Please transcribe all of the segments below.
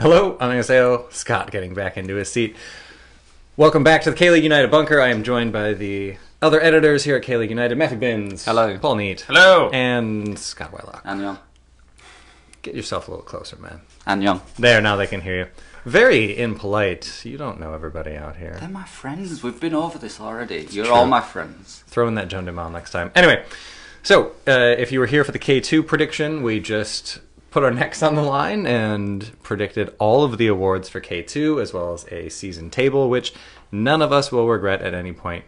Hello, 안녕하세요. Scott getting back into his seat. Welcome back to the KLU United Bunker. I am joined by the other editors here at KLU United, Matthew Binns. Hello. Paul Neat. Hello. And Scott Whitelock. Annyeong. Get yourself a little closer, man. Annyeong. There, now they can hear you. Very impolite. You don't know everybody out here. They're my friends. We've been over this already. You're true. all my friends. Throw in that John DeMal next time. Anyway, so if you were here for the K2 prediction, we just put our necks on the line and predicted all of the awards for K2 as well as a season table, which none of us will regret at any point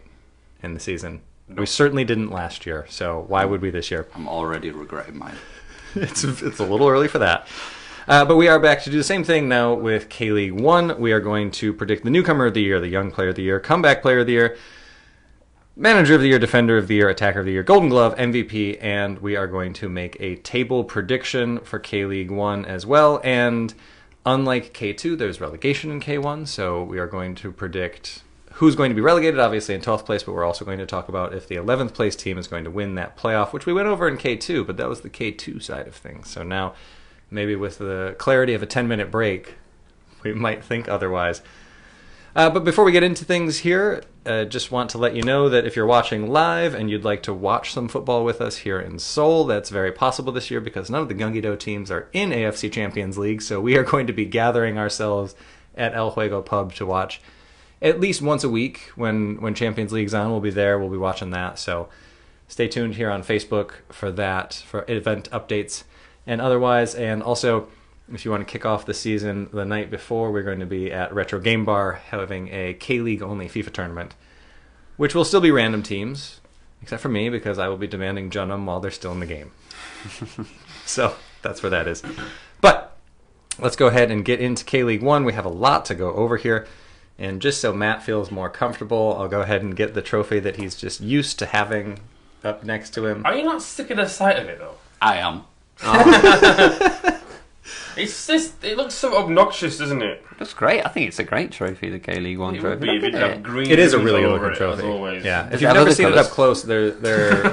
in the season. Nope. We certainly didn't last year, so why would we this year? I'm already regretting mine. It's a little early for that. But we are back to do the same thing now with K-League 1. We are going to predict the newcomer of the year, the young player of the year, comeback player of the year, manager of the year, defender of the year, attacker of the year, golden glove, MVP, and we are going to make a table prediction for K-League 1 as well. And unlike K2, there's relegation in K1, so we are going to predict who's going to be relegated, obviously in 12th place, but we're also going to talk about if the 11th place team is going to win that playoff, which we went over in K2, but that was the K2 side of things. So now, maybe with the clarity of a 10-minute break, we might think otherwise. But before we get into things here, just want to let you know that if you're watching live and you'd like to watch some football with us here in Seoul, that's very possible this year because none of the Gyeonggi-do teams are in AFC Champions League, so we are going to be gathering ourselves at El Juego Pub to watch at least once a week. When Champions League's on, we'll be there, we'll be watching that, so stay tuned here on Facebook for that, for event updates and otherwise. And also, if you want to kick off the season the night before, we're going to be at Retro Game Bar having a K-League only FIFA tournament, which will still be random teams, except for me, because I will be demanding Junham while they're still in the game. So that's where that is. But let's go ahead and get into K-League 1. We have a lot to go over here. And just so Matt feels more comfortable, I'll go ahead and get the trophy that he's just used to having up next to him. Are you not sick of the sight of it, though? I am. Oh. It looks so obnoxious, doesn't it? That's great. I think it's a great trophy, the K-League 1 trophy. It is a really good looking trophy. As always. Yeah. If you've never seen it up close, there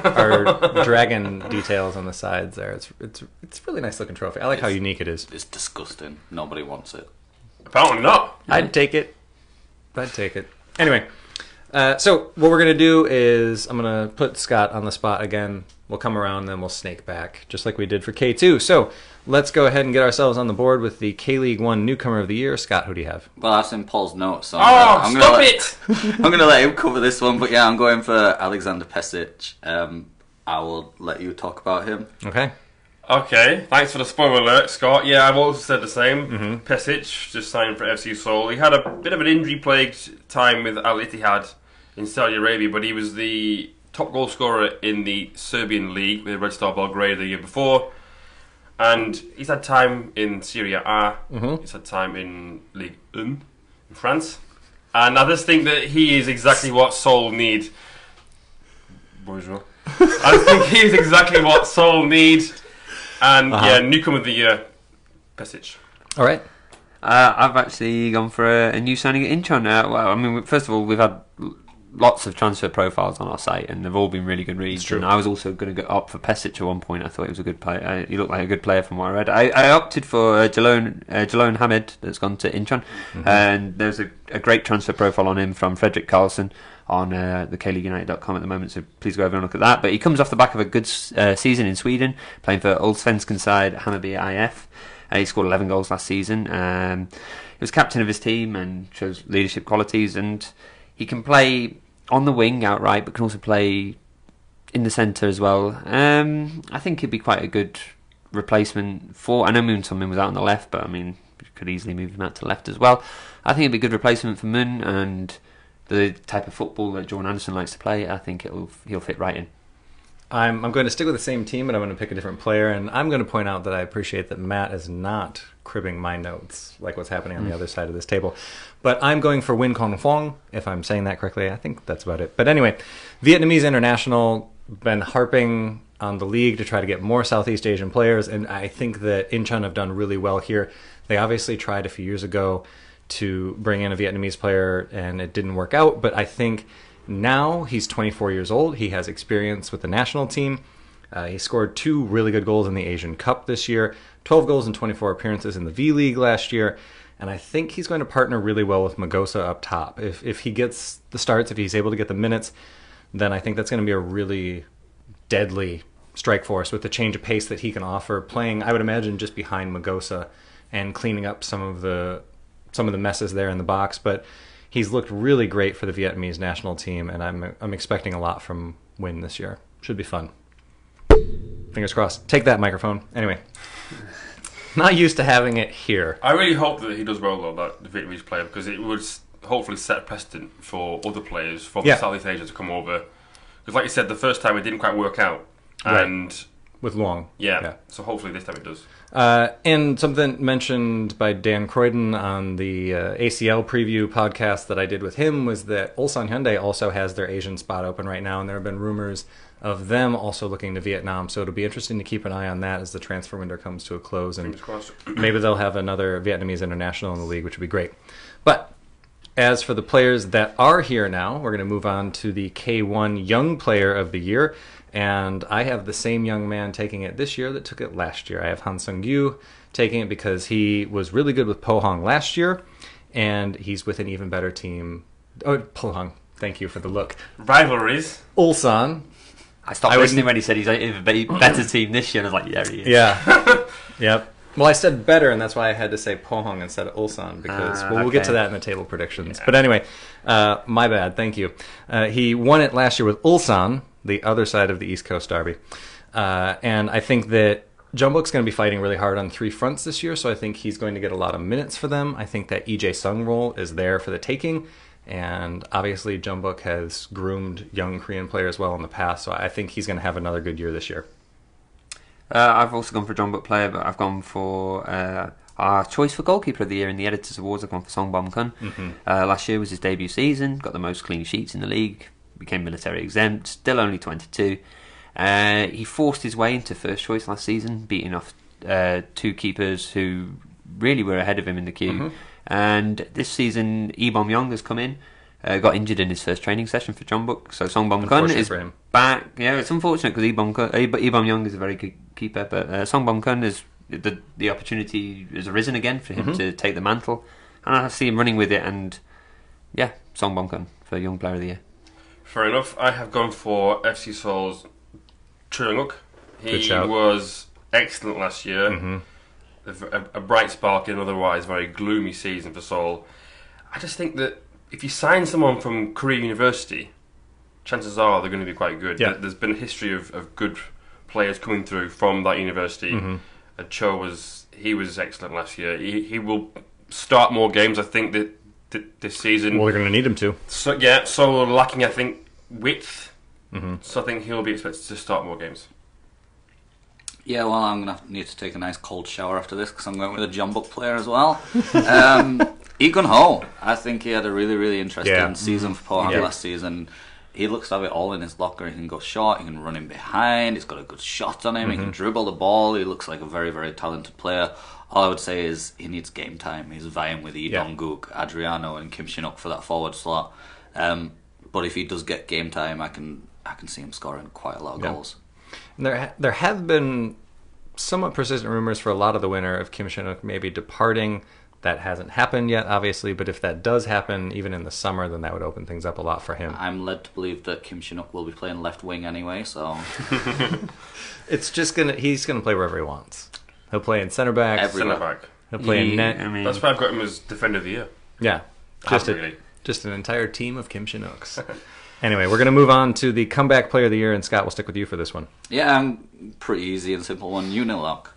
are dragon details on the sides there. It's a really nice looking trophy. I like how unique it is. It's disgusting. Nobody wants it. Apparently not. I'd take it. Anyway, so what we're going to do is I'm going to put Scott on the spot again. We'll come around, then we'll snake back, just like we did for K2. So let's go ahead and get ourselves on the board with the K-League 1 Newcomer of the Year. Scott, who do you have? Well, I've seen Paul's notes. So I'm going to let him cover this one. But yeah, I'm going for Alexander Pesic. I will let you talk about him. Okay, thanks for the spoiler alert, Scott. Yeah, I've also said the same. Pesic just signed for FC Seoul. He had a bit of an injury-plagued time with Al Ittihad in Saudi Arabia, but he was the top goal scorer in the Serbian league with Red Star Belgrade the year before. And he's had time in Serie A. He's had time in Ligue 1 in France. And I just think that he is exactly what Seoul need. Bonjour. I think he is exactly what Seoul need. And yeah, Newcomer of the Year, Pesic. All right. I've actually gone for a new signing at Incheon. Well, I mean, first of all, we've had lots of transfer profiles on our site, and they've all been really good reads. And I was also going to go up for Pesic at one point. I thought he was a good player. He looked like a good player from what I read. I opted for Jalone Hamid, that's gone to Incheon, and there's a great transfer profile on him from Fredrik Karlsson on the KLUunited.com at the moment, so please go over and look at that. But he comes off the back of a good season in Sweden, playing for Allsvenskan side Hammarby IF. He scored 11 goals last season. He was captain of his team and shows leadership qualities, and he can play on the wing outright, but can also play in the centre as well. I think he'd be quite a good replacement for... I know Moon Sun-min was out on the left, but I mean, you could easily move him out to left as well. I think it'd be a good replacement for Moon, and the type of football that Jordan Anderson likes to play, I think he'll fit right in. I'm going to stick with the same team, but I'm going to pick a different player, and I'm going to point out that I appreciate that Matt is not cribbing my notes, like what's happening on the other side of this table. But I'm going for Win Con Phong, if I'm saying that correctly. I think that's about it. But anyway, Vietnamese international, been harping on the league to try to get more Southeast Asian players, and I think that Incheon have done really well here. They obviously tried a few years ago to bring in a Vietnamese player, and it didn't work out, but I think now he's 24 years old. He has experience with the national team. He scored 2 really good goals in the Asian Cup this year. 12 goals and 24 appearances in the V-League last year. And I think he's going to partner really well with Magosa up top. If he gets the starts, if he's able to get the minutes, then I think that's going to be a really deadly strike force with the change of pace that he can offer, playing, I would imagine, just behind Magosa and cleaning up some of the messes there in the box. But he's looked really great for the Vietnamese national team, and I'm expecting a lot from Win this year. Should be fun. Fingers crossed. Take that, microphone. Anyway. Not used to having it here. I really hope that he does well, though, that the Vietnamese player, because it would hopefully set a precedent for other players from Southeast Asia to come over. Because, like you said, the first time it didn't quite work out. And with Luong. Yeah. So hopefully this time it does. And something mentioned by Dan Croydon on the ACL preview podcast that I did with him was that Ulsan Hyundai also has their Asian spot open right now, and there have been rumors of them also looking to Vietnam. So it'll be interesting to keep an eye on that as the transfer window comes to a close, and maybe they'll have another Vietnamese international in the league, which would be great. But as for the players that are here now, we're going to move on to the K1 Young Player of the Year. And I have the same young man taking it this year that took it last year. I have Han Sung-gyu taking it because he was really good with Pohang last year, and he's with an even better team. Oh, Pohang, thank you for the look. Rivalries. Ulsan. I stopped listening when he said he's a better team this year, and I was like, yeah, he is. Yeah. Yep. Well, I said better, and that's why I had to say Pohang instead of Ulsan, because we'll get to that in the table predictions. Yeah. But anyway, my bad. Thank you. He won it last year with Ulsan, the other side of the East Coast Derby. And I think that Jeonbuk's going to be fighting really hard on three fronts this year, so I think he's going to get a lot of minutes for them. I think that EJ Sung role is there for the taking, and obviously Jeonbuk has groomed young Korean players well in the past, so I think he's going to have another good year this year. I've also gone for a Jeonbuk player, but I've gone for our choice for goalkeeper of the year in the Editors' Awards. I've gone for Song Bom-kun. Mm-hmm. Last year was his debut season, got the most clean sheets in the league, became military exempt, still only 22. He forced his way into first choice last season, beating off two keepers who really were ahead of him in the queue. Mm-hmm. And this season, Lee Bom-young has come in, got injured in his first training session for Jeonbuk, so Song Bom-kun is back. Yeah, it's unfortunate because Lee Bom-young is a very good keeper, but Song Bom-kun is the opportunity has arisen again for him to take the mantle, and I see him running with it. And yeah, Song Bom-kun for Young Player of the Year. Fair enough. I have gone for FC Seoul's Choi Young-uk. He was excellent last year. Mm-hmm. A bright spark in an otherwise very gloomy season for Seoul. I just think that if you sign someone from Korea University, chances are they're going to be quite good. Yeah. There's been a history of good players coming through from that university. Mm-hmm. Cho was excellent last year. He will start more games, I think, that this season. Well, they're going to need him to. So lacking, I think, width. Mm-hmm. So I think he'll be expected to start more games. Yeah, well, I'm going to need to take a nice cold shower after this because I'm going with a Jeonbuk player as well. Lee Gun-ho. I think he had a really, really interesting season for Pohang last season. He looks to have it all in his locker. He can go short, he can run in behind, he's got a good shot on him, he can dribble the ball. He looks like a very, very talented player. All I would say is he needs game time. He's vying with Lee Dong-guk, Adriano and Kim Shin-uk for that forward slot. But if he does get game time, I can see him scoring quite a lot of goals. And there have been somewhat persistent rumors for a lot of the winner of Kim Shin-uk maybe departing. That hasn't happened yet, obviously, but if that does happen, even in the summer, then that would open things up a lot for him. I'm led to believe that Kim Shin-uk will be playing left wing anyway, so... It's just he's gonna play wherever he wants. He'll play in centre back. Centre back. He'll play in net. I mean, that's why I've got him as Defender of the Year. Yeah. Really. Just an entire team of Kim Shin-uks. Anyway, we're going to move on to the Comeback Player of the Year, and Scott, we'll stick with you for this one. Yeah, pretty easy and simple one. Unilok.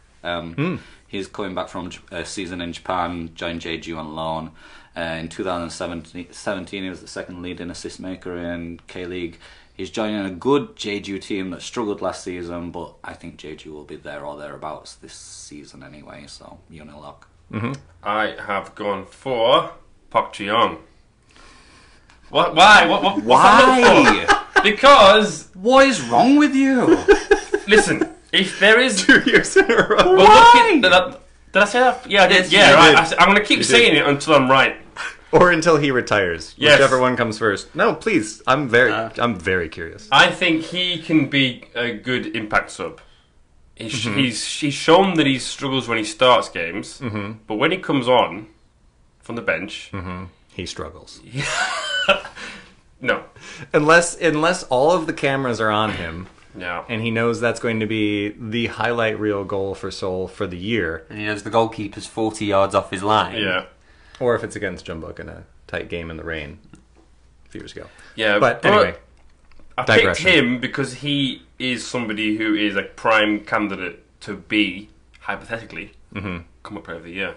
He's coming back from a season in Japan, joined Jeju on loan. In 2017, he was the second leading assist maker in K-League. He's joining a good Jeju team that struggled last season, but I think Jeju will be there or thereabouts this season anyway, so Unilok. Mm-hmm. I have gone for Park Ji-young. What? Why? What's that look for? Because... What is wrong with you? Listen, if there is... 2 years in a row. Why? Did I say that? Yeah, I did. Yes, Yeah, you right. did. I'm going to keep saying it until I'm right. Or until he retires. Yes. Whichever one comes first. No, please. I'm very curious. I think he can be a good impact sub. He's shown that he struggles when he starts games, but when he comes on from the bench, he struggles. No, unless all of the cameras are on him. Yeah. And he knows that's going to be the highlight reel goal for Seoul for the year. And he knows the goalkeeper's 40 yards off his line. Yeah. Or if it's against Jeonbuk in a tight game in the rain a few years ago. Yeah. But anyway, I picked him because he is somebody who is a prime candidate to be, hypothetically, come up player of the year.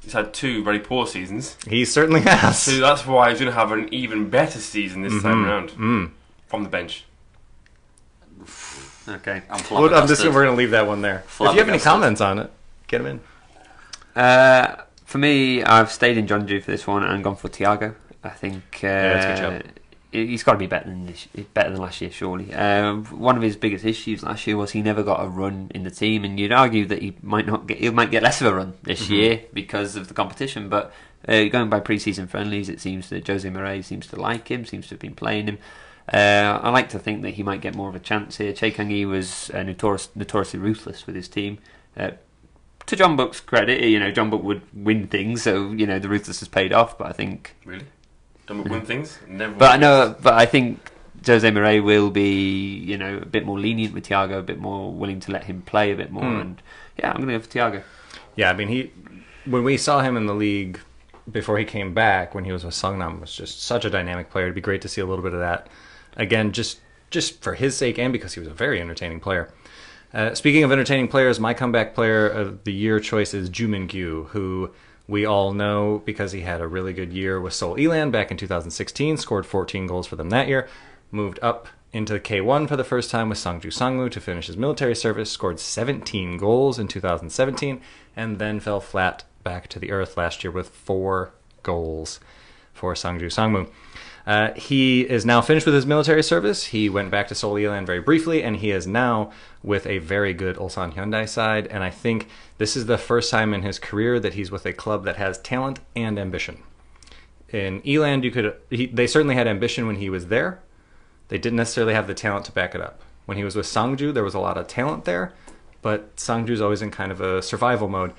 He's had 2 very poor seasons. He certainly has. So that's why he's going to have an even better season this time around. From the bench. Okay. We're going to leave that one there. If you have any comments on it, get them in. For me, I've stayed in Jeonju for this one and gone for Thiago. I think that's a good shout. He's got to be better than last year, surely. One of his biggest issues last year was he never got a run in the team, and you'd argue that he might get less of a run this year because of the competition. But going by pre-season friendlies, it seems that Jose Mouret seems to like him, seems to have been playing him. I like to think that he might get more of a chance here. Chae Kang-hee was notoriously ruthless with his team. To Jeonbuk's credit, Jeonbuk would win things, so the ruthlessness paid off. But I think Jeonbuk win things. But I think Jose Mouret will be a bit more lenient with Thiago, a bit more willing to let him play a bit more. And yeah, I'm going to go for Thiago. Yeah, I mean when we saw him in the league before he came back, when he was with Seongnam, was just such a dynamic player. It'd be great to see a little bit of that. Again, just for his sake and because he was a very entertaining player. Speaking of entertaining players, my comeback player of the year choice is Ju Min-gyu, who we all know because he had a really good year with Seoul Elan back in 2016, scored 14 goals for them that year, moved up into K1 for the first time with Sangju Sangwoo to finish his military service, scored 17 goals in 2017, and then fell flat back to the earth last year with 4 goals for Sangju Sangwoo. He is now finished with his military service. He went back to Seoul Elan very briefly, and he is now with a very good Ulsan Hyundai side. And I think this is the first time in his career that he's with a club that has talent and ambition. In Elan, they certainly had ambition when he was there. They didn't necessarily have the talent to back it up. When he was with Sangju, there was a lot of talent there, but Sangju's always in kind of a survival mode.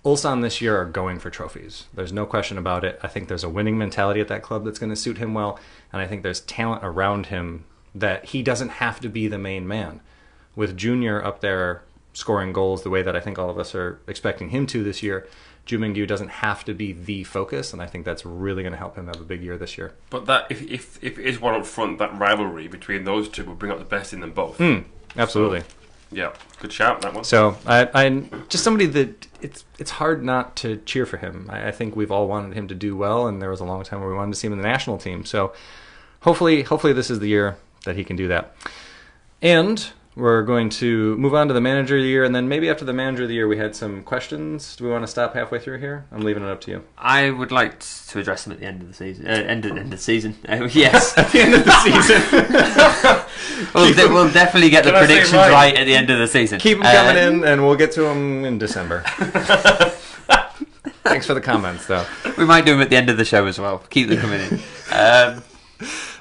Ulsan this year are going for trophies. There's no question about it. I think there's a winning mentality at that club that's going to suit him well, and I think there's talent around him that he doesn't have to be the main man. With Junior up there scoring goals the way that I think all of us are expecting him to this year, Ju Min-gyu doesn't have to be the focus, and I think that's really going to help him have a big year this year. But that if it is one up front, that rivalry between those two will bring out the best in them both. Absolutely. So, yeah, good shout, that one. So I just somebody that it's hard not to cheer for him. I think we've all wanted him to do well, and there was a long time where we wanted to see him in the national team. So hopefully this is the year that he can do that. And we're going to move on to the manager of the year, and then maybe after the manager of the year we had some questions. Do we want to stop halfway through here? I'm leaving it up to you. I would like to address them at the end of the season. End of the season. Yes, at the end of the season. we'll definitely get the predictions right at the end of the season. Keep them coming in, and we'll get to them in December. Thanks for the comments, though. We might do them at the end of the show as well. Keep them coming in.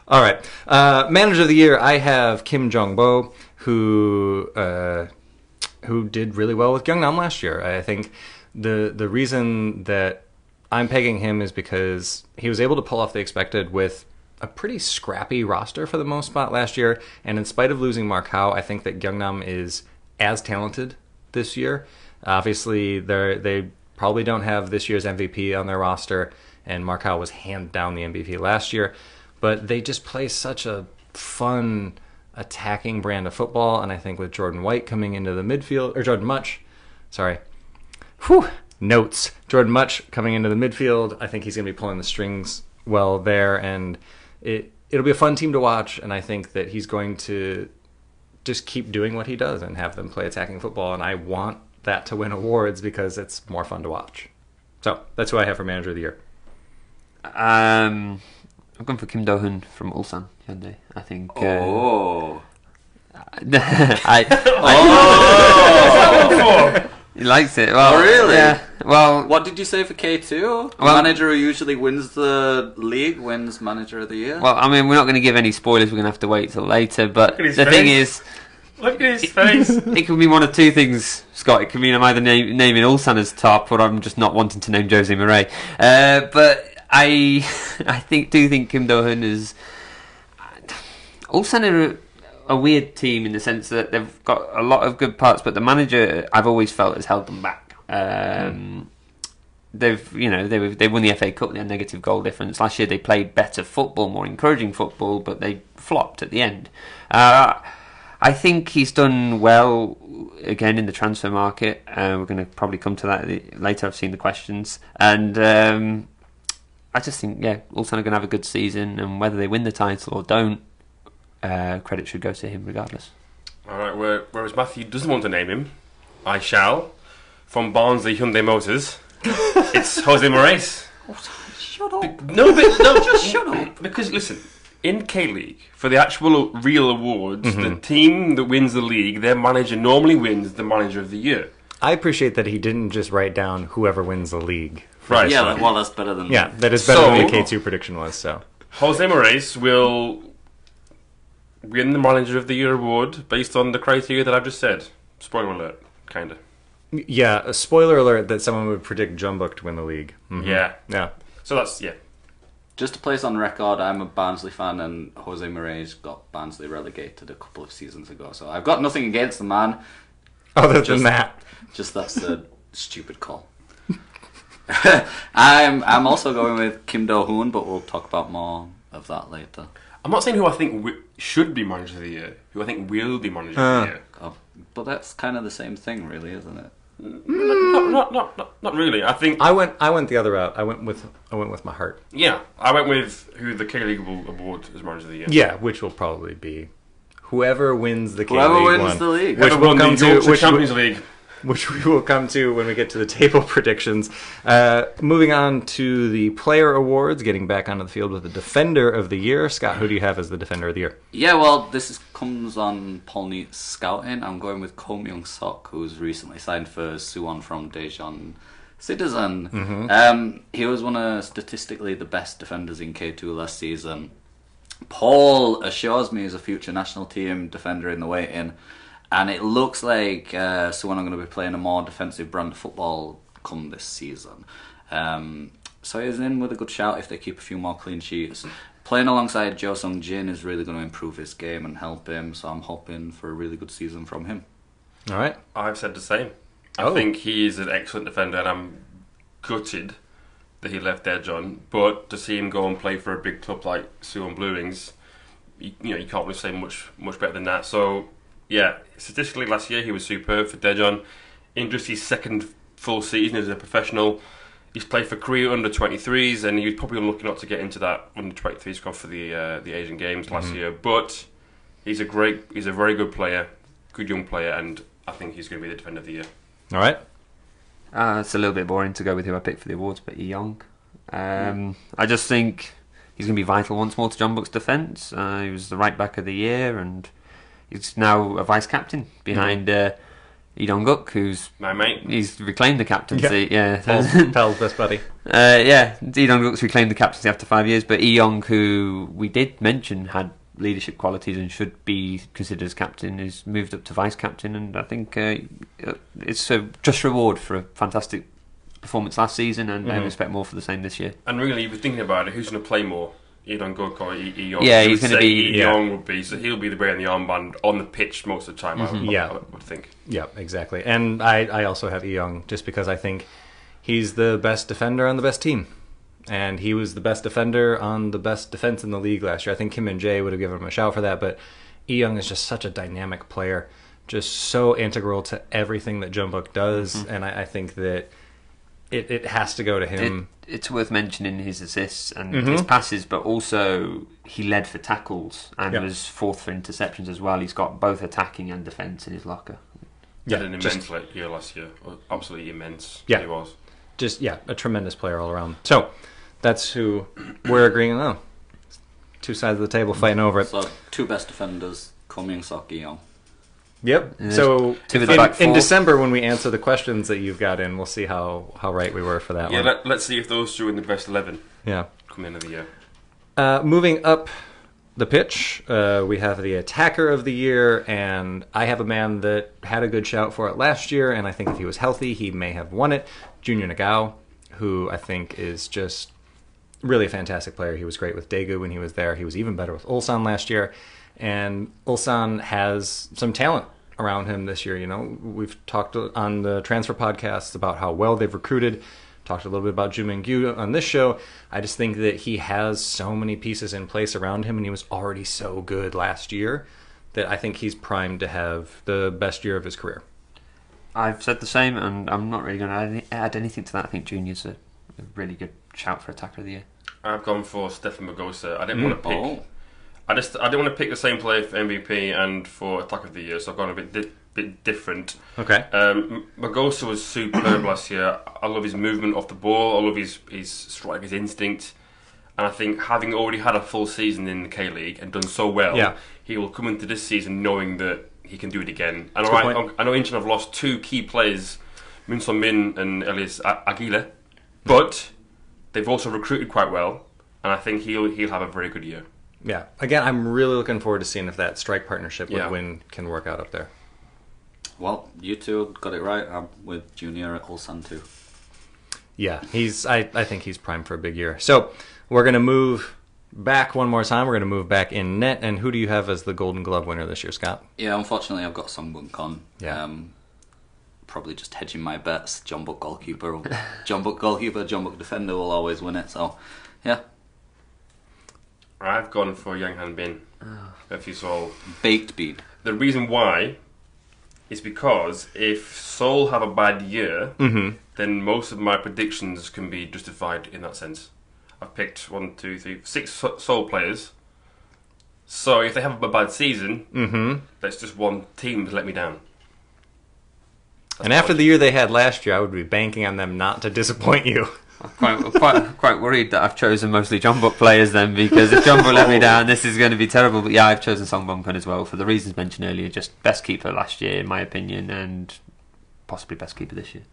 All right. Manager of the year, I have Kim Jong-bo, who did really well with Gyeongnam last year. I think the reason that I'm pegging him is because he was able to pull off the expected with a pretty scrappy roster for the most part last year, and in spite of losing Mark Howe, I think that Gyeongnam is as talented this year. Obviously, they probably don't have this year's MVP on their roster, and Mark Howe was handed down the MVP last year, but they just play such a fun attacking brand of football, and I think with Jordan White coming into the midfield, or Jordan Much, sorry, Jordan Much coming into the midfield, I think he's going to be pulling the strings well there, and it'll be a fun team to watch, and I think that he's going to just keep doing what he does and have them play attacking football, and I want that to win awards because it's more fun to watch. So that's who I have for manager of the year. I'm going for Kim Do-hun from Ulsan Hyundai. I think. He likes it. Well, oh, really? Yeah. Well, what did you say for K2? The manager who usually wins the league wins manager of the year. Well, I mean, we're not going to give any spoilers. We're going to have to wait till later. But the thing is, Look at his face. It could be one of two things, Scott. It could mean I'm either naming Ulsan as top, or I'm just not wanting to name Jose Murray. But I do think Kim Do-hoon is... Ulsan are a weird team in the sense that they've got a lot of good parts, but the manager, I've always felt, has held them back. They've they won the FA Cup. They had negative goal difference last year. They played better football, more encouraging football, but they flopped at the end. I think he's done well again in the transfer market. We're going to probably come to that later. I've seen the questions, and I just think Ulsan are going to have a good season, and whether they win the title or don't, credit should go to him regardless. All right. Whereas Matthew doesn't want to name him, I shall. From Barnsley Hyundai Motors. It's Jose Moraes. Shut up. Just shut up. Because listen, in K-League, for the actual real awards, the team that wins the league, their manager normally wins the manager of the year. I appreciate that he didn't just write down whoever wins the league. Right. Yeah, well, that's better than... Yeah, that is better than the K2 prediction was, so... Jose Moraes will win the manager of the year award based on the criteria that I've just said. Spoiler alert, kind of. Yeah, a spoiler alert that someone would predict Jeonbuk to win the league. Mm-hmm. Yeah. So that's, Just to place on record, I'm a Barnsley fan, and Jose Moraes got Barnsley relegated a couple of seasons ago. So I've got nothing against the man. Other than that. Just that's a stupid call. I'm also going with Kim Do-hoon, but we'll talk about more of that later. I'm not saying who I think should be manager of the year, who I think will be manager of the year. But that's kind of the same thing, really, isn't it? Not really. I think I went the other route. I went with my heart. Yeah, I went with who the K-League will award as manager of the year. Yeah, which will probably be whoever wins the K-League. Whoever wins the league. Which will come to Champions League. Which we will come to when we get to the table predictions. Moving on to the player awards, getting back onto the field with the defender of the year. Scott, who do you have as the defender of the year? Yeah, well, comes on Paul Neat's scouting. I'm going with Ko Myung-sok, who's recently signed for Suwon from Daejeon Citizen. Mm-hmm. He was one of statistically the best defenders in K2 last season. Paul assures me he's a future national team defender in the waiting. And it looks like Suwon are going to be playing a more defensive brand of football come this season. So he's in with a good shout if they keep a few more clean sheets. Playing alongside Jo Sung-jin is really going to improve his game and help him. So I'm hoping for a really good season from him. All right. I've said the same. I think he is an excellent defender, and I'm gutted that he left Daejeon. But to see him go and play for a big club like Suwon Blue Wings, you can't really say much better than that. So... yeah, statistically last year he was superb for Daejeon. In just his second full season as a professional, he's played for Korea under-23s, and he was probably looking up to get into that under-23 squad for the Asian Games last year. But he's a very good player, good young player, and I think he's going to be the defender of the year. All right. It's a little bit boring to go with who I picked for the awards, but Lee Young. I just think he's going to be vital once more to Jeonbuk's defence. He was the right back of the year, and he's now a vice captain behind Lee Dong-guk, who's my mate. He's reclaimed the captaincy. Yeah, Pel's best buddy. Lee Dong-guk's reclaimed the captaincy after 5 years, but Lee Young, who we did mention had leadership qualities and should be considered as captain, is moved up to vice captain, and I think it's a just reward for a fantastic performance last season, and I expect more for the same this year. And really, if you're thinking about it, who's going to play more? Lee Dong-guk or Lee Young? Yeah, he's going to be... Lee Young would be, so he'll be wearing the armband on the pitch most of the time, I would think. Yeah, exactly. And I also have Lee Young, just because I think he's the best defender on the best team. And he was the best defender on the best defense in the league last year. I think Kim Min-jae would have given him a shout for that, but Lee Young is just such a dynamic player, just so integral to everything that Jeonbuk does, and I think that it has to go to him. It's worth mentioning his assists and his passes, but also he led for tackles and was fourth for interceptions as well. He's got both attacking and defence in his locker. Yeah, had an immense year last year. Absolutely immense. Yeah, he was. Just, a tremendous player all around. So, that's who we're agreeing on. Two sides of the table fighting over it. So, two best defenders, Ko Myung-sok, Lee Young. Yep. So in December, when we answer the questions that you've got in, we'll see how right we were for that one. Let's see if those two in the best 11 come in of the year. Moving up the pitch, we have the attacker of the year, and I have a man that had a good shout for it last year, and I think if he was healthy, he may have won it. Junior Nagao, who I think is just really a fantastic player. He was great with Daegu when he was there. He was even better with Ulsan last year, and Ulsan has some talent around him this year. You know, we've talked on the transfer podcasts about how well they've recruited. Talked a little bit about Ju Min-gyu on this show. I just think that he has so many pieces in place around him, and he was already so good last year that I think he's primed to have the best year of his career. I've said the same, and I'm not really going to add anything to that. I think Junior's a really good shout for attacker of the year. I've gone for Stefan Magosa. I didn't want to pick. I didn't want to pick the same player for MVP and for attacker of the year, so I've gone a bit different. Okay. Magosa was superb last year. I love his movement off the ball. I love his striker's instinct. And I think having already had a full season in the K-League and done so well, he will come into this season knowing that he can do it again. And I know Incheon have lost two key players, Moon Son Min and Elias Aguilera, but they've also recruited quite well, and I think he'll have a very good year. Yeah. Again, I'm really looking forward to seeing if that strike partnership with Win can work out up there. Well, you two got it right. I'm with Junior at Ulsan too. Yeah, I think he's primed for a big year. So we're going to move back one more time. We're going to move back in net. And who do you have as the Golden Glove winner this year, Scott? Yeah, unfortunately, I've got Songbun Kon. Yeah. Probably just hedging my bets. Jeonbuk goalkeeper, Jeonbuk defender will always win it. So, yeah. I've gone for Yang Han Bin. If you saw baked bean. The reason why is because if Seoul have a bad year, then most of my predictions can be justified in that sense. I've picked 6 Seoul players. So if they have a bad season, that's just one team to let me down. And after the year they had last year, I would be banking on them not to disappoint you. I'm quite worried that I've chosen mostly Jeonbuk players then, because if Jeonbuk let me down, this is going to be terrible. But yeah, I've chosen Songbun Kon as well for the reasons mentioned earlier. Just best keeper last year, in my opinion, and possibly best keeper this year.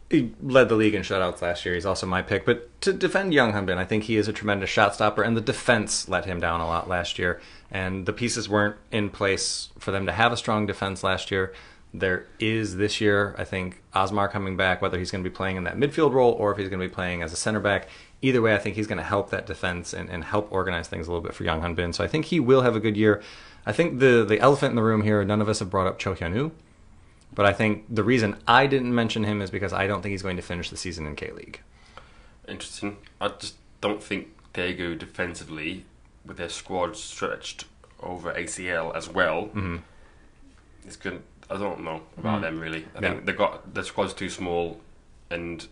He led the league in shutouts last year. He's also my pick. But to defend Young Han Bin, I think he is a tremendous shot stopper, and the defense let him down a lot last year. And the pieces weren't in place for them to have a strong defense last year. There is this year, I think, Osmar coming back, whether he's going to be playing in that midfield role or if he's going to be playing as a center back. Either way, I think he's going to help that defense and help organize things a little bit for Young Han Bin. So I think he will have a good year. I think the elephant in the room here, none of us have brought up Cho Hyun-woo. But I think the reason I didn't mention him is because I don't think he's going to finish the season in K-League. Interesting. I just don't think Daegu defensively, with their squad stretched over ACL as well, it's good. I don't know about them really. I think the squad's too small, and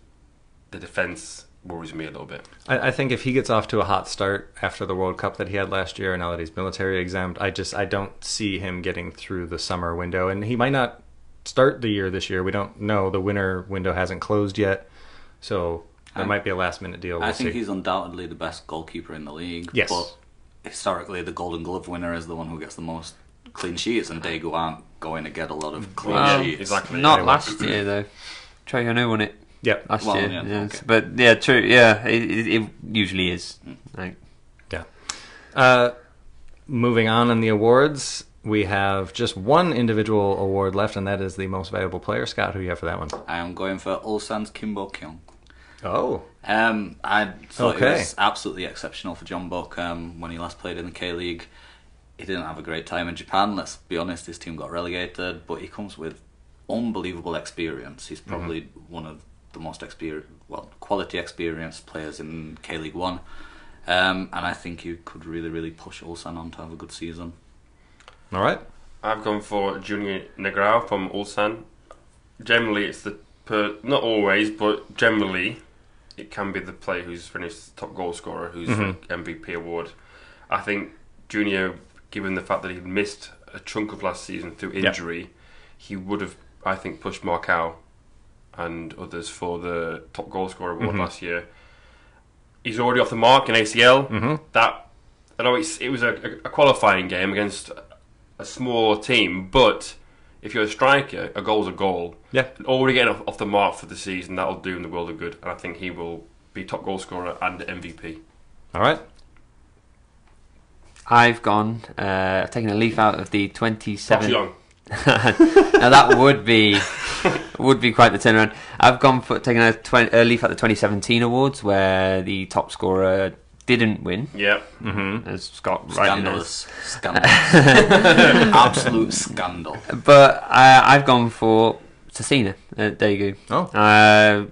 the defense worries me a little bit. I think if he gets off to a hot start after the World Cup that he had last year, now that he's military exempt, I don't see him getting through the summer window, and he might not start the year this year. We don't know. The winter window hasn't closed yet, so there might be a last minute deal. I think he's undoubtedly the best goalkeeper in the league. Yes, but historically, the Golden Glove winner is the one who gets the most clean sheets, and Daegu aren't going to get a lot of clean sheets. Exactly. Not last year though. Cho Hyun-woo won it. Yep. Last year. Yeah, okay. But yeah, true. Yeah, it usually is. Like, moving on in the awards, we have just one individual award left, and that is the most valuable player. Scott, who do you have for that one? I am going for Ulsan's Kim Bo-kyung. Oh. I thought it was absolutely exceptional for Jeonbuk when he last played in the K-League. He didn't have a great time in Japan, let's be honest. His team got relegated, but he comes with unbelievable experience. He's probably one of the most quality experienced players in K-League 1. And I think you could really, really push Ulsan on to have a good season. All right. I've gone for Junior Negrao from Ulsan. Generally, it's not always, but generally, it can be the player who's finished top goal scorer who's the MVP award. I think Junior, given the fact that he missed a chunk of last season through injury, he would have, I think, pushed Markow and others for the top goal scorer award last year. He's already off the mark in ACL. That, I know it was a qualifying game against a smaller team, but if you're a striker, a goal's a goal. Yeah. And already getting off the mark for the season, that'll do him the world of good. And I think he will be top goal scorer and MVP. All right. I've taken a leaf out of the 27. Young. Now that would be quite the turnaround. I've taken a leaf out of the 2017 awards where the top scorer didn't win. Yeah. As Scott Scandalous. Absolute scandal. But I've gone for Cecina at Daegu. Oh.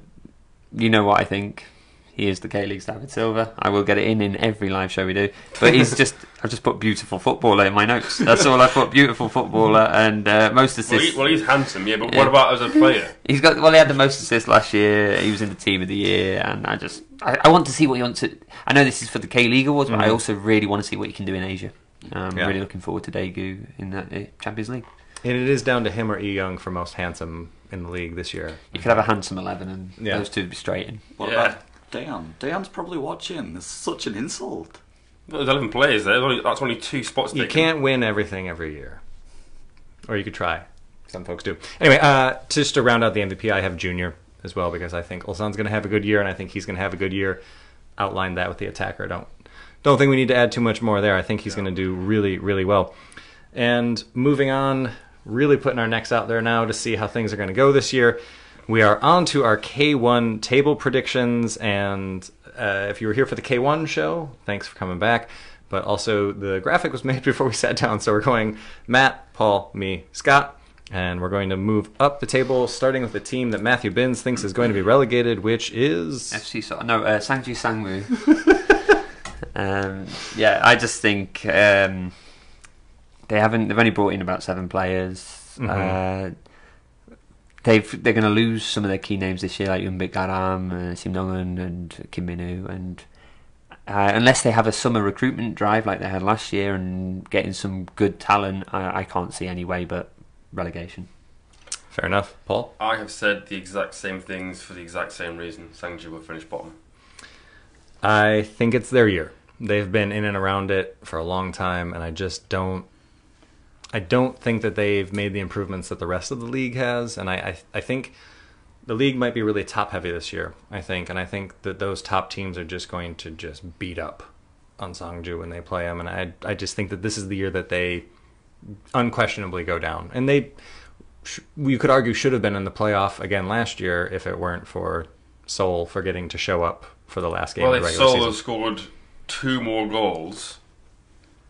You know what I think. He is the K-League's David Silva. I will get it in every live show we do. But I've just put beautiful footballer in my notes. That's all I put, beautiful footballer, and most assists. Well, he's handsome, yeah, but what about as a player? He had the most assists last year. He was in the team of the year, and I want to see what he wants to. I know this is for the K-League Awards, but I also really want to see what he can do in Asia. I'm really looking forward to Daegu in the Champions League. And it is down to him or E Young for most handsome in the league this year. You could have a handsome 11, and those two would be straight in. What about Dayan? Dayan's probably watching. It's such an insult. There's 11 players there. That's only 2 spots taken. You can't win everything every year. Or you could try. Some folks do. Anyway, just to round out the MVP, I have Junior as well, because I think Ulsan's going to have a good year, and I think he's going to have a good year. Outline that with the attacker. Don't think we need to add too much more there. I think he's going to do really, really well. And moving on, really putting our necks out there now to see how things are going to go this year. We are on to our K1 table predictions, and if you were here for the K1 show, thanks for coming back. But also, the graphic was made before we sat down, so we're going Matt, Paul, me, Scott, and we're going to move up the table, starting with the team that Matthew Binns thinks is going to be relegated, which is... Sangju Sangwoo. I just think they've only brought in about 7 players. They're going to lose some of their key names this year, like Umbik Garam, Sim Dongun, and Kim Minu, and unless they have a summer recruitment drive like they had last year and getting some good talent, I can't see any way but relegation. Fair enough. Paul? I have said the exact same things for the exact same reason. Sangju will finish bottom. I think it's their year. They've been in and around it for a long time, and I don't think that they've made the improvements that the rest of the league has, and I think the league might be really top-heavy this year, I think that those top teams are just going to just beat up on Sangju when they play them, and I just think that this is the year that they unquestionably go down. And you could argue, should have been in the playoff again last year if it weren't for Seoul forgetting to show up for the last game of the regular season. Well, if Seoul had scored 2 more goals,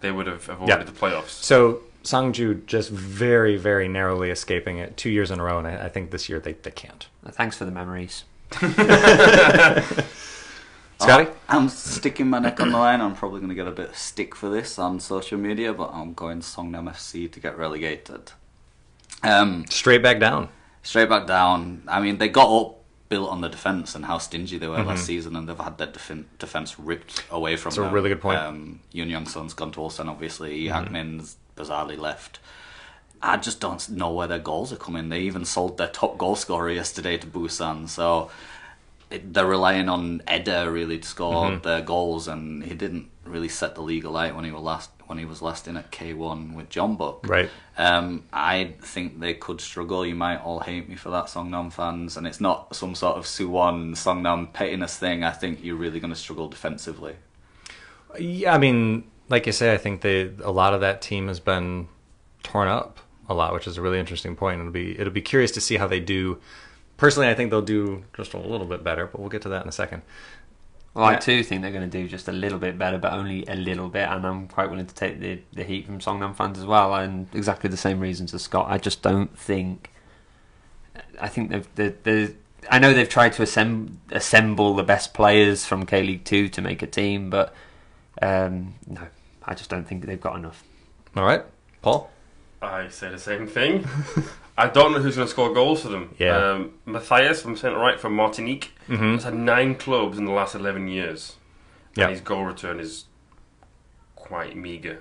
they would have avoided the playoffs. So Sangju just very, very narrowly escaping it 2 years in a row, and I think this year they can't. Thanks for the memories. Scotty? I'm sticking my neck on the line. I'm probably going to get a bit of stick for this on social media, but I'm going Songnam FC to get relegated. Straight back down. Straight back down. I mean, they got up built on the defence and how stingy they were last season, and they've had their defence ripped away from them. That's a really good point. Yoon Young-sun's gone to Ulsan, obviously. Lee Hak-min's bizarrely left. I just don't know where their goals are coming. They even sold their top goal scorer yesterday to Busan, so they're relying on Eder really to score their goals, and he didn't really set the league alight when he was last in at K1 with Jeonbuk. Right. I think they could struggle. You might all hate me for that, Songnam fans, and it's not some sort of Suwon Songnam pettiness thing. I think you're really going to struggle defensively. Yeah, I mean, like you say, I think a lot of that team has been torn up a lot, which is a really interesting point. It'll be curious to see how they do. Personally, I think they'll do just a little bit better, but we'll get to that in a second. Well, I too think they're going to do just a little bit better, but only a little bit, and I'm quite willing to take the heat from Songnam fans as well, and exactly the same reasons as Scott. I just don't think... I think I know they've tried to assemble the best players from K-League 2 to make a team, but no, I just don't think they've got enough. All right. Paul? I say the same thing. I don't know who's going to score goals for them. Yeah. Matthias from centre right from Martinique has had 9 clubs in the last 11 years. And his goal return is quite meagre.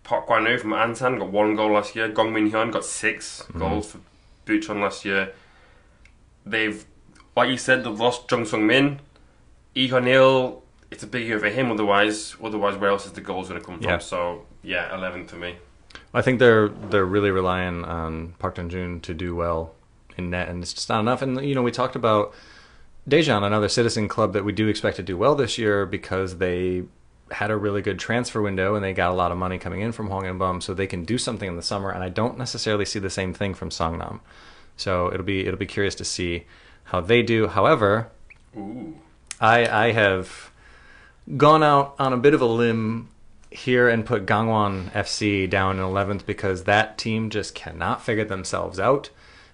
Park Kwan-woo from Ansan got 1 goal last year. Gong Min-hyun got 6 goals for Bucheon last year. They've, like you said, they've lost Jung Sung-min. Lee Hyun-il, it's a big year for him otherwise where else is the goals going to come from? So, 11th for me. I think they're really relying on Park Dong-jun to do well in net, and it's just not enough. And we talked about Daejeon, another citizen club that we do expect to do well this year because they had a really good transfer window and they got a lot of money coming in from Hwang In-beom, so they can do something in the summer. And I don't necessarily see the same thing from Songnam. So it'll be curious to see how they do. However, I have gone out on a bit of a limb here and put Gangwon FC down in 11th because that team just cannot figure themselves out.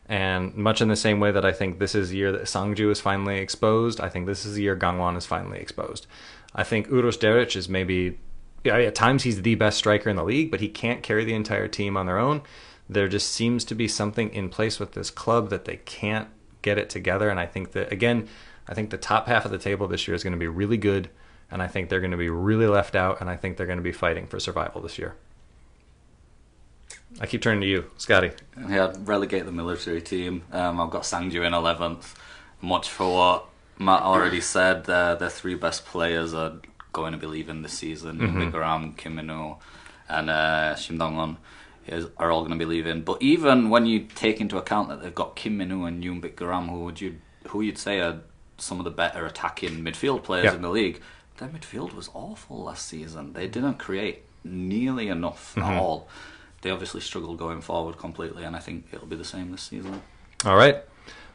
And much in the same way that I think this is the year that Sangju is finally exposed, I think this is the year Gangwon is finally exposed. I think Uros Deric is maybe, at times he's the best striker in the league, but he can't carry the entire team on their own. There just seems to be something in place with this club that they can't get it together. And I think that, again, I think the top half of the table this year is going to be really good. And I think they're going to be really left out. And I think they're going to be fighting for survival this year. I keep turning to you, Scotty. Yeah, relegate the military team. I've got Sangju in 11th. Much for what Matt already said, their three best players are going to be leaving this season. Bikaram, Kim Min-woo, and Shim Dong-won are all going to be leaving. But even when you take into account that they've got Kim Min-woo and Yoon Bik-garam, who you'd say are some of the better attacking midfield players in the league, their midfield was awful last season. They didn't create nearly enough at all. They obviously struggled going forward completely, and I think it'll be the same this season. All right.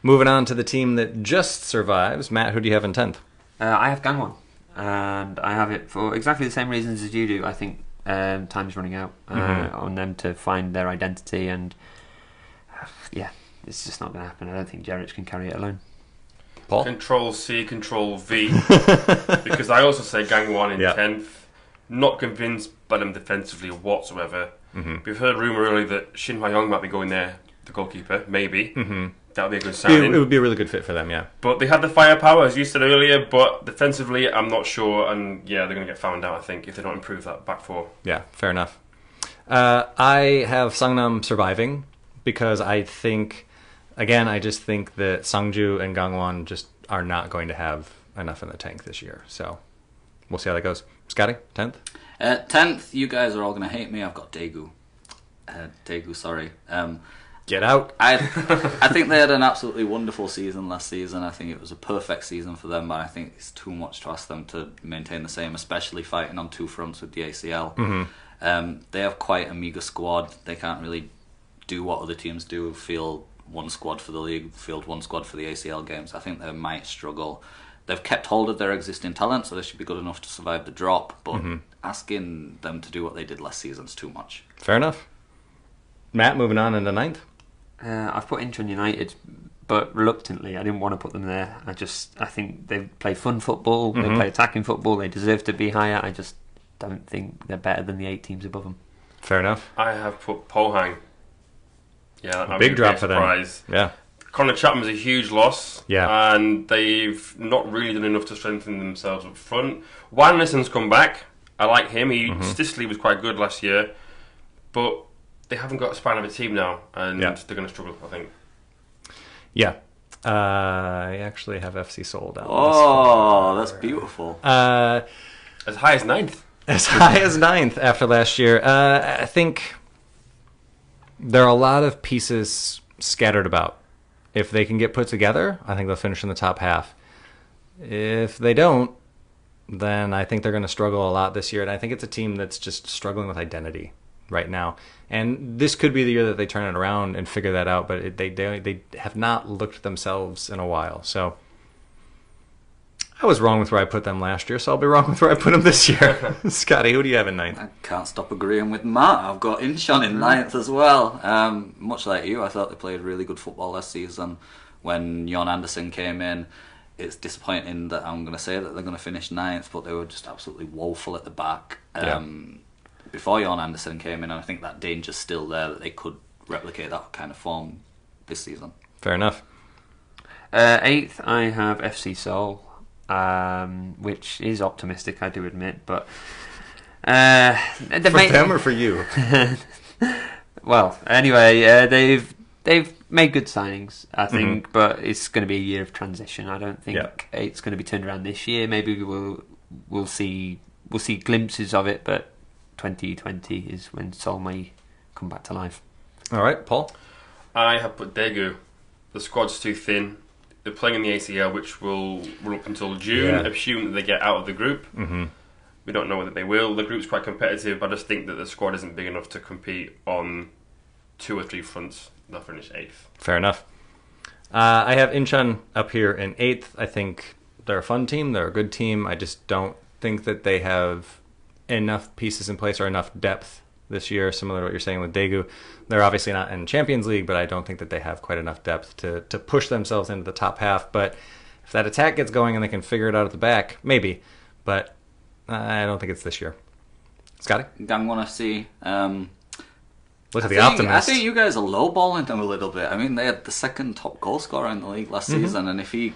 Moving on to the team that just survives. Matt, who do you have in 10th? I have Gangwon, and I have it for exactly the same reasons as you do. I think time's running out on them to find their identity, and it's just not going to happen. I don't think Jeric can carry it alone. Paul? Control C, Control V. Because I also say Gangwon in 10th. Not convinced by them defensively whatsoever. We've heard rumour earlier that Shin Hwa-young might be going there, the goalkeeper, maybe. That would be a good signing. It would be a really good fit for them, yeah. But they had the firepower, as you said earlier, but defensively, I'm not sure. And they're going to get found out, I think, if they don't improve that back four. Yeah, fair enough. I have Songnam surviving because I think, again, I just think that Sangju and Gangwon just are not going to have enough in the tank this year. So we'll see how that goes. Scotty, 10th? 10th, you guys are all going to hate me. I've got Daegu. Sorry. Get out. I think they had an absolutely wonderful season last season. I think it was a perfect season for them, but I think it's too much to ask them to maintain the same, especially fighting on two fronts with the ACL. They have quite a meagre squad. They can't really do what other teams do, field one squad for the league, field one squad for the ACL games. I think they might struggle. They've kept hold of their existing talent, so they should be good enough to survive the drop, but asking them to do what they did last season is too much. Fair enough. Matt, moving on into 9th? I've put Incheon United, but reluctantly. I didn't want to put them there. I think they play fun football, they play attacking football, they deserve to be higher. I just don't think they're better than the 8 teams above them. Fair enough. I have put Pohang. Yeah, that big drop for them. Yeah. Connor Chapman's a huge loss, yeah, and they've not really done enough to strengthen themselves up front. Wan Nissen's come back. I like him. He statistically was quite good last year, but they haven't got a spine of a team now, and they're going to struggle, I think. Yeah. I actually have FC Seoul down. Oh, that's beautiful. As high as 9th. As high as 9th after last year. I think there are a lot of pieces scattered about. If they can get put together, I think they'll finish in the top half. If they don't, then I think they're going to struggle a lot this year. And I think it's a team that's just struggling with identity right now. And this could be the year that they turn it around and figure that out. But they have not looked at themselves in a while. So I was wrong with where I put them last year, so I'll be wrong with where I put them this year. Scotty, who do you have in 9th? I can't stop agreeing with Matt. I've got Incheon in 9th as well. Much like you, I thought they played really good football last season. When Jon Anderson came in, it's disappointing that I'm going to say that they're going to finish 9th, but they were just absolutely woeful at the back. Before Jon Anderson came in, and I think that danger's still there that they could replicate that kind of form this season. Fair enough. 8th, I have FC Seoul. Which is optimistic, I do admit, but for them or for you? Well, anyway, they've made good signings, I think, but it's going to be a year of transition. I don't think it's going to be turned around this year. Maybe we'll see glimpses of it, but 2020 is when Seoul may come back to life. All right, Paul. I have put Daegu. The squad's too thin. They're playing in the ACL, which will run up until June, assuming that they get out of the group. We don't know whether they will. The group's quite competitive, but I just think that the squad isn't big enough to compete on 2 or 3 fronts. They'll finish 8th. Fair enough. I have Incheon up here in 8th. I think they're a fun team. They're a good team. I just don't think that they have enough pieces in place or enough depth this year, similar to what you're saying with Daegu. They're obviously not in Champions League, but I don't think that they have quite enough depth to push themselves into the top half. But if that attack gets going and they can figure it out at the back, maybe. But I don't think it's this year. Scotty? Gangwon FC. Look at the optimist. I think you guys are lowballing them a little bit. I mean, they had the 2nd top goal scorer in the league last season, and if he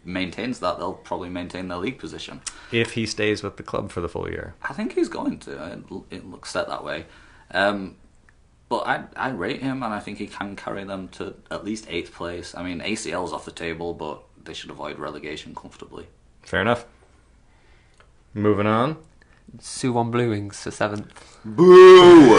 maintains that, they'll probably maintain their league position. If he stays with the club for the full year. I think he's going to. It looks set that way. But I rate him, and I think he can carry them to at least 8th place. I mean, ACL's off the table, but they should avoid relegation comfortably. Fair enough. Moving on. Suwon Blue Wings for 7th. Boo!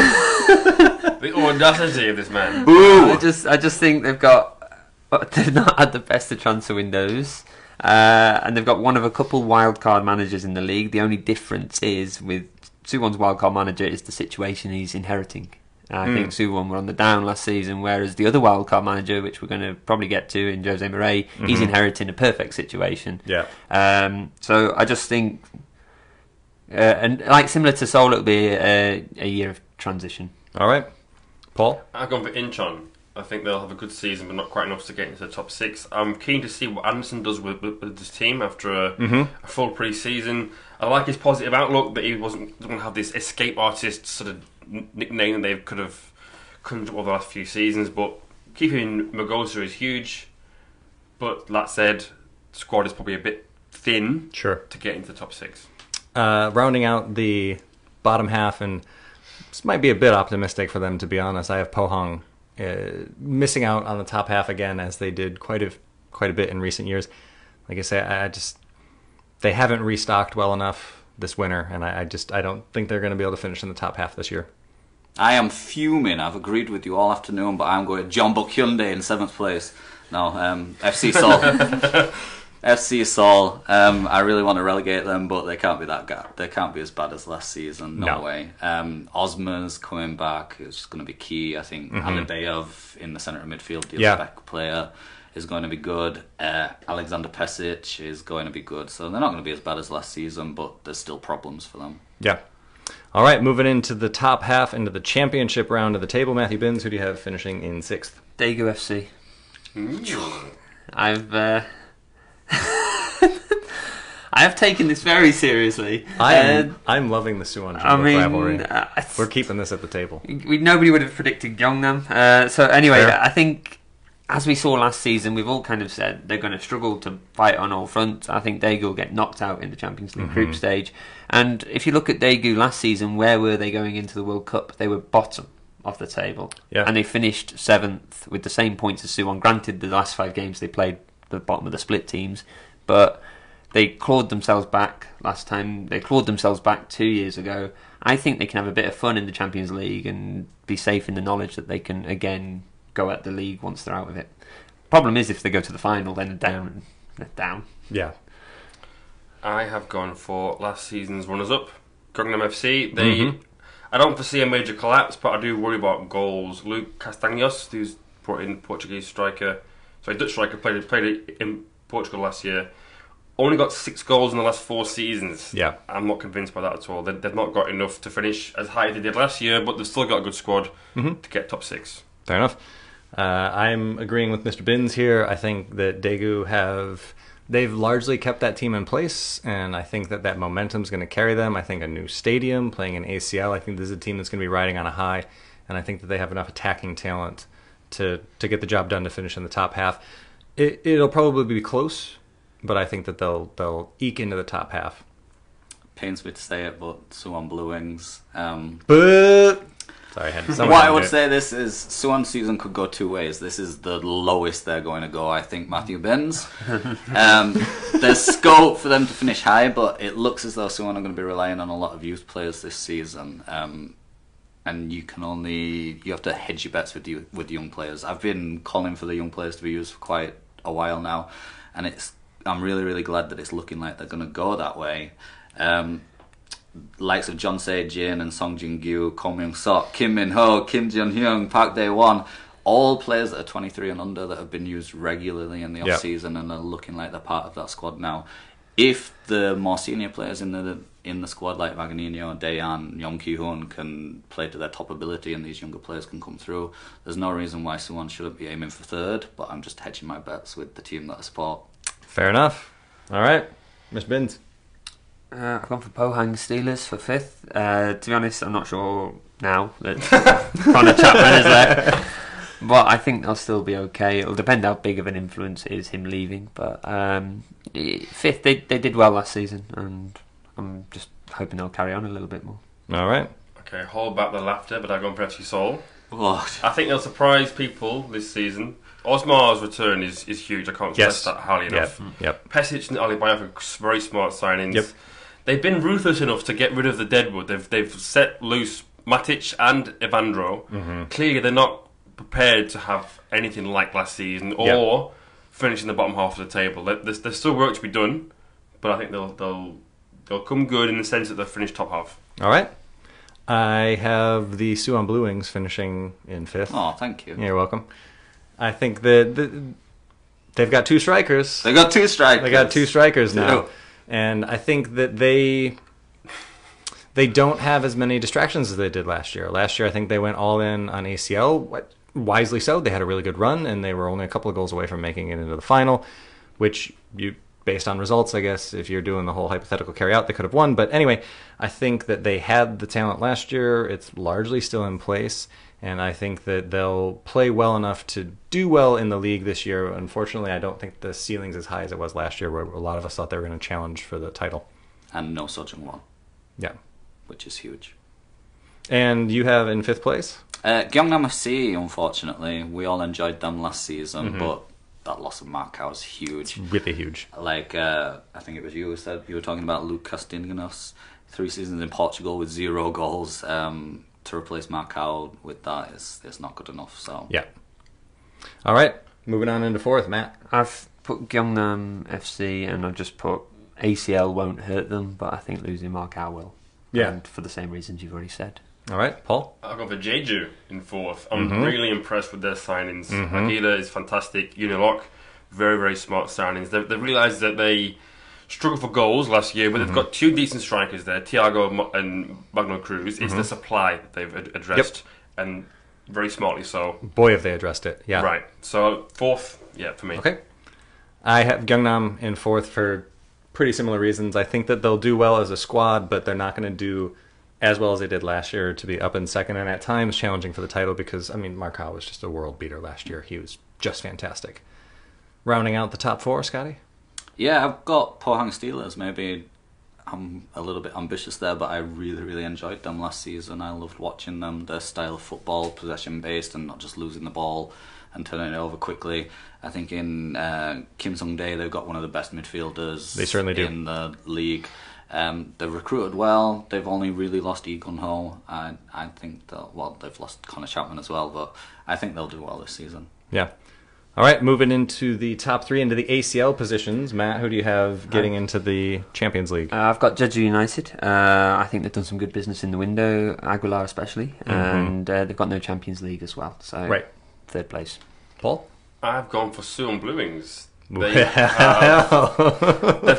The audacity of this man. Boo! I just think they've not had the best of transfer windows, and they've got one of a couple wildcard managers in the league. The only difference is with Suwon's wildcard manager is the situation he's inheriting. I think Suwon were on the down last season, whereas the other wildcard manager, which we're going to probably get to in Jose Murray, he's inheriting a perfect situation. Yeah. So I just think, and like similar to Seoul, it'll be a year of transition. All right. Paul? I've gone for Incheon. I think they'll have a good season, but not quite enough to get into the top 6. I'm keen to see what Anderson does with this team after a full pre-season. I like his positive outlook, but he doesn't have this escape artist sort of nickname that they could have conjured up over the last few seasons. But keeping Magosa is huge. But that said, the squad is probably a bit thin to get into the top 6. Rounding out the bottom half, and this might be a bit optimistic for them, to be honest. I have Pohang missing out on the top half again, as they did quite a bit in recent years. Like I say, they haven't restocked well enough this winter, and I don't think they're going to be able to finish in the top half this year. I am fuming. I've agreed with you all afternoon, but I'm going Jeonbuk Hyundai in 7th place. No, FC Seoul. FC Seoul. I really want to relegate them, but they can't be that bad. They can't be as bad as last season. No way. Osman's coming back. It's going to be key. I think Alibeyev in the centre of midfield, the Uzbek player, is going to be good. Alexander Pesic is going to be good. So they're not going to be as bad as last season, but there's still problems for them. Yeah. All right, moving into the top half, into the championship round of the table. Matthew Binns, who do you have finishing in 6th? Daegu FC. I have taken this very seriously. I'm loving the Suwon rivalry. We're keeping this at the table. Nobody would have predicted Gyeongnam. So anyway, Fair. I think, as we saw last season, we've all kind of said they're going to struggle to fight on all fronts. I think Daegu will get knocked out in the Champions League group stage. And if you look at Daegu last season, where were they going into the World Cup? They were bottom of the table. Yeah. And they finished 7th with the same points as Suwon. Granted, the last 5 games they played the bottom of the split teams, but they clawed themselves back last time. They clawed themselves back 2 years ago. I think they can have a bit of fun in the Champions League and be safe in the knowledge that they can again go at the league once they're out of it. Problem is, if they go to the final, then they're down. Yeah. I have gone for last season's runners-up, Gangnam FC. I don't foresee a major collapse, but I do worry about goals. Luke Castanhos, who's brought in Dutch striker, played in Portugal last year. Only got 6 goals in the last 4 seasons. Yeah, I'm not convinced by that at all. They've not got enough to finish as high as they did last year, but they've still got a good squad to get top 6. Fair enough. I'm agreeing with Mr. Binns here. I think that Daegu they've largely kept that team in place, and I think that momentum is going to carry them. I think a new stadium, playing in ACL, I think this is a team that's going to be riding on a high, and I think that they have enough attacking talent to get the job done to finish in the top half. It'll probably be close, but I think that they'll eke into the top half. Pains me to say it, but Suwon Blue Wings. Sorry, what I would say this is Suwon's season could go 2 ways. This is the lowest they're going to go, I think, Matthew Binns. There's scope for them to finish high, but it looks as though Suwon are going to be relying on a lot of youth players this season. And you have to hedge your bets with young players. I've been calling for the young players to be used for quite a while now, and I'm really, really glad that it's looking like they're going to go that way. likes of John Se-jin and Song Jin-gyu, Ko Myung-sok, Kim Min-ho, Kim Jun-hyung, Park Dae-won, all players that are 23 and under that have been used regularly in the off-season and are looking like they're part of that squad now. If the more senior players in the squad like Vaganino, Daean, Yong Ki-hoon can play to their top ability and these younger players can come through, there's no reason why Suwon shouldn't be aiming for third, but I'm just hedging my bets with the team that I support. Fair enough. All right, Mr. Binns. I've gone for Pohang Steelers for 5th. To be honest, I'm not sure now that Connor Chapman is there. But I think they'll still be okay. It'll depend how big of an influence it is him leaving. But 5th, they did well last season, and I'm just hoping they'll carry on a little bit more. All right. Okay, hold back the laughter, but I've gone for FC Seoul. What? I think they'll surprise people this season. Osmar's return is huge. I can't stress that highly enough. Yep. Pesic and Alibayev are very smart signings. Yep. They've been ruthless enough to get rid of the deadwood. They've set loose Matic and Evandro. Clearly, they're not prepared to have anything like last season or finish in the bottom half of the table. There's still work to be done, but I think they'll come good in the sense that they'll finish top half. All right. I have the Suwon Blue Wings finishing in 5th. Oh, thank you. You're welcome. I think that they've got 2 strikers. They got 2 strikers. They got 2 strikers now. And I think that they don't have as many distractions as they did last year. Last year, I think they went all in on ACL. Wisely so. They had a really good run, and they were only a couple of goals away from making it into the final, which based on results, I guess, if you're doing the whole hypothetical carry-out, they could have won. But anyway, I think that they had the talent last year. It's largely still in place, and I think that they'll play well enough to do well in the league this year. Unfortunately, I don't think the ceiling's as high as it was last year, where a lot of us thought they were going to challenge for the title. And no Sojung-won. Yeah. Which is huge. And you have in 5th place? Gyeongnam FC, unfortunately. We all enjoyed them last season, but that loss of Markow is huge. It's really huge. Like, I think it was you who said, you were talking about Luke Castellanos, 3 seasons in Portugal with 0 goals. To replace Markow with that is not good enough. So yeah. All right, moving on into 4th, Matt. I've put Gyeongnam FC, and I've just put ACL won't hurt them, but I think losing Markow will. Yeah. And for the same reasons you've already said. All right, Paul? I've gone for Jeju in 4th. I'm really impressed with their signings. Aguila is fantastic. Unilock, very, very smart signings. They've realised that they struggled for goals last year, but they've got 2 decent strikers there, Thiago and Magno Cruz. It's the supply that they've addressed, and very smartly so. Boy, have they addressed it. Yeah. Right. So 4th, for me. Okay. I have Gyeongnam in 4th for pretty similar reasons. I think that they'll do well as a squad, but they're not going to do as well as they did last year to be up in 2nd and at times challenging for the title because, I mean, Markow was just a world beater last year. He was just fantastic. Rounding out the top 4, Scotty? Yeah, I've got Pohang Steelers. Maybe I'm a little bit ambitious there, but I really, really enjoyed them last season. I loved watching them. Their style of football, possession-based and not just losing the ball and turning it over quickly. I think in Kim Sung-dae, they've got one of the best midfielders they certainly do. In the league. They've recruited well. They've only really lost Lee Gun-ho. I think they've lost Connor Chapman as well, but I think they'll do well this season. Yeah. All right, moving into the top 3, into the ACL positions. Matt, who do you have getting into the Champions League? I've got Jeju United. I think they've done some good business in the window, Aguilar especially, and they've got no Champions League as well. So right. 3rd place. Paul? I've gone for Suwon Blue Wings. They've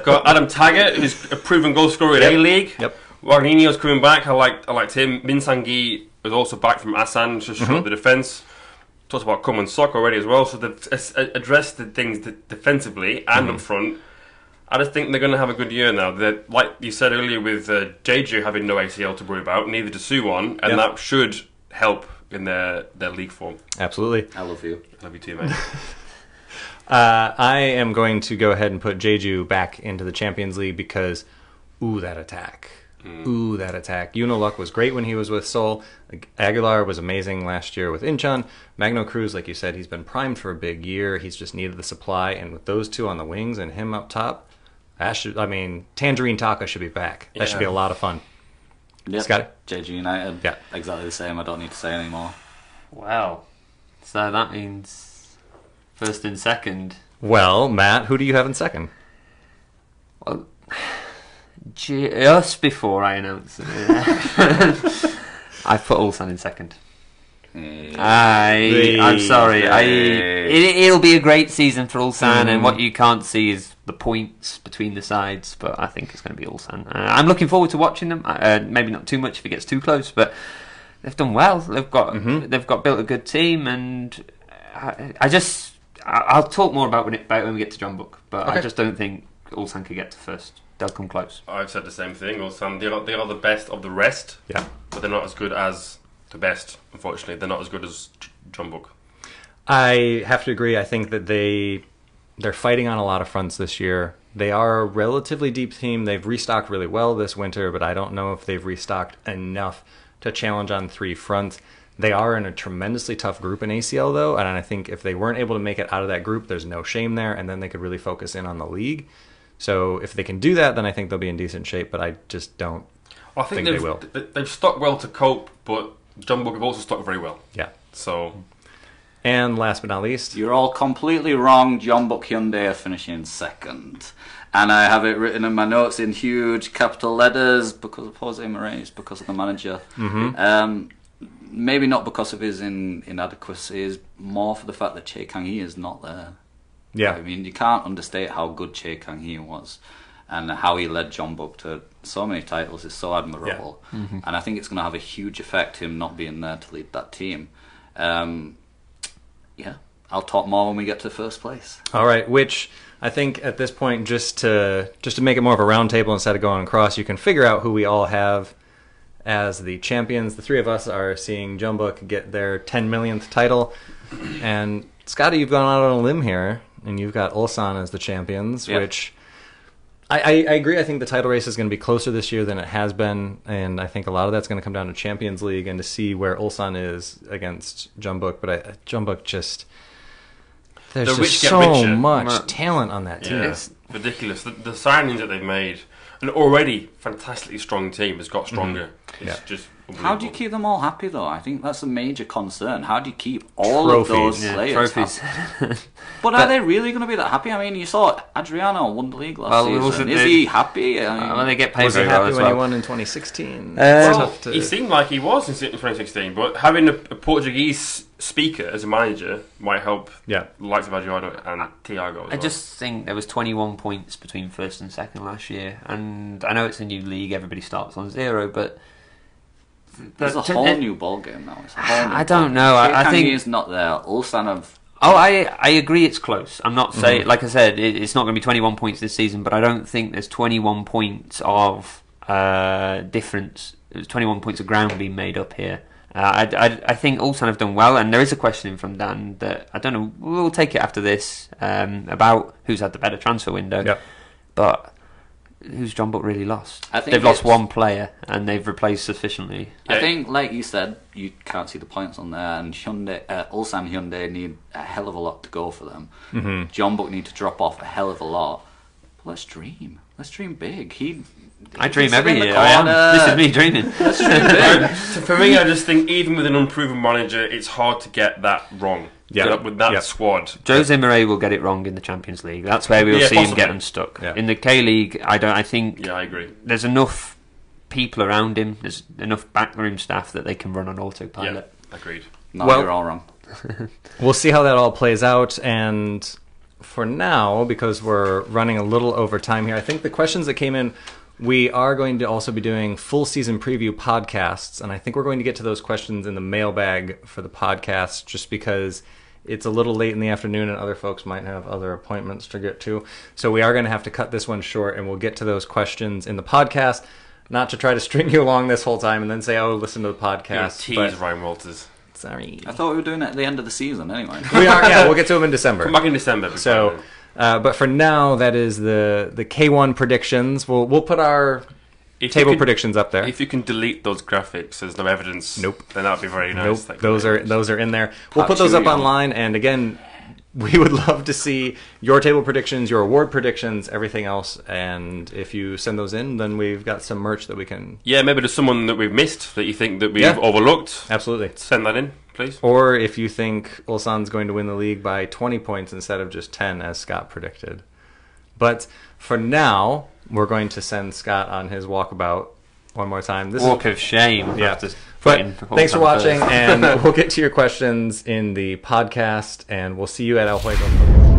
got Adam Taggart, who's a proven goal scorer in A-League. Yep. Wagninho's coming back. I liked him. Min Sang-gi was also back from Asan, just shut up the defence. Talked about Kom and Sok already as well, so they've addressed the things defensively and up front. I just think they're going to have a good year now. They're, like you said earlier, with Jeju having no ACL to worry about, neither does Suwon, and that should help in their league form. Absolutely. I love you. Love you too, mate. I am going to go ahead and put Jeju back into the Champions League because, that attack. That attack. Unilock was great when he was with Seoul. Aguilar was amazing last year with Incheon. Magno Cruz, like you said, he's been primed for a big year. He's just needed the supply. And with those 2 on the wings and him up top, Tangerine Taka should be back. That should be a lot of fun. Yep. Scotty? Jeju United, exactly the same. I don't need to say anymore. Wow. So that means 1st and 2nd. Well, Matt, who do you have in 2nd? Well, just before I announce it, I put Ulsan in second. I'm sorry. It'll be a great season for Ulsan, and what you can't see is the points between the sides. But I think it's going to be Ulsan. I'm looking forward to watching them. Maybe not too much if it gets too close, but they've done well. They've got built a good team, and I'll talk more about it when we get to Jeonbuk. But I just don't think Ulsan could get to first. They'll come close. I've said the same thing. Ulsan, they are the best of the rest. Yeah, but they're not as good as the best. Unfortunately, they're not as good as Jeonbuk. I have to agree. I think that they're fighting on a lot of fronts this year. They are a relatively deep team. They've restocked really well this winter, but I don't know if they've restocked enough to challenge on 3 fronts. They are in a tremendously tough group in ACL, though, and I think if they weren't able to make it out of that group, there's no shame there, and then they could really focus in on the league. So if they can do that, then I think they'll be in decent shape, but I just don't think they will. They've stuck well to cope, but Jeonbuk have also stuck very well. Yeah. So, and last but not least, you're all completely wrong. Jeonbuk Hyundai are finishing second, and I have it written in my notes in huge capital letters because of Jose Moraes, because of the manager. Maybe not because of his inadequacies, more for the fact that Che Kang-hee is not there. Yeah, I mean, you can't understate how good Che Kang-hee was, and how he led Jeonbuk to so many titles is so admirable. And I think it's going to have a huge effect, him not being there to lead that team. I'll talk more when we get to first place. All right, which I think at this point, just to make it more of a round table instead of going across, you can figure out who we all have as the champions. The 3 of us are seeing Jeonbuk get their 10 millionth title. And Scotty, you've gone out on a limb here, and you've got Ulsan as the champions, which I agree. I think the title race is going to be closer this year than it has been, and I think a lot of that's going to come down to Champions League and to see where Ulsan is against Jeonbuk. But Jeonbuk just... There's just so much talent on that team. It's ridiculous. The signings that they've made, an already fantastically strong team, has got stronger. It's just how do you keep them all happy, though? I think that's a major concern. How do you keep all of those players happy? But are they really going to be that happy? I mean, you saw Adriano won the league last season. Is he happy? Well, they get paid was he very happy well as when well. He won in 2016? He seemed like he was in 2016, but having a Portuguese speaker as a manager might help the likes of Adriano and Thiago. I just think there was 21 points between first and second last year, and I know it's a new league, everybody starts on 0, but there's a whole new ball game now. I don't know. I think he's not there. Ulsan have. I agree. It's close. I'm not saying, like I said, it's not going to be 21 points this season, but I don't think there's 21 points of difference. There's 21 points of ground being made up here. I think Ulsan have done well, and there is a question from Dan that I don't know. We'll take it after this about who's had the better transfer window, but. Who's Jeonbuk really lost? I think they've lost one player and they've replaced sufficiently. I think, like you said, you can't see the points on there, and Ulsan Hyundai need a hell of a lot to go for them. Jeonbuk need to drop off a hell of a lot. But let's dream. Let's dream big. I dream every year. This is me dreaming. Let's dream big. For me, I just think even with an unproven manager, it's hard to get that wrong. With that squad, Jose Moraes will get it wrong in the Champions League. That's where we'll see him get unstuck. In the K League, I think. I agree. There's enough people around him. There's enough backroom staff that they can run on autopilot. Agreed. No, you're all wrong. We'll see how that all plays out, and for now, because we're running a little over time here, I think the questions that came in. We are going to also be doing full season preview podcasts, and I think we're going to get to those questions in the mailbag for the podcast just because it's a little late in the afternoon and other folks might have other appointments to get to. So we are going to have to cut this one short, and we'll get to those questions in the podcast, not to try to string you along this whole time and then say, oh, listen to the podcast. Tease Ryan Walters. Sorry. I thought we were doing it at the end of the season anyway. We are, we'll get to them in December. Come back in December. So... but for now, that is the K1 predictions. We'll put our table predictions up there. If you can delete those graphics, there's no evidence. Nope. Then that'd be very nice. Nope. Those are in there. We'll put those up online. And again, we would love to see your table predictions, your award predictions, everything else. And if you send those in, then we've got some merch that we can. Yeah, maybe there's someone that we've missed that you think that we've overlooked. Absolutely. Send that in. Please. Or if you think Ulsan's going to win the league by 20 points instead of just 10, as Scott predicted, But for now, we're going to send Scott on his walkabout one more time. Walk of shame. Yeah. But thanks for watching, and we'll get to your questions in the podcast, and we'll see you at El Juego.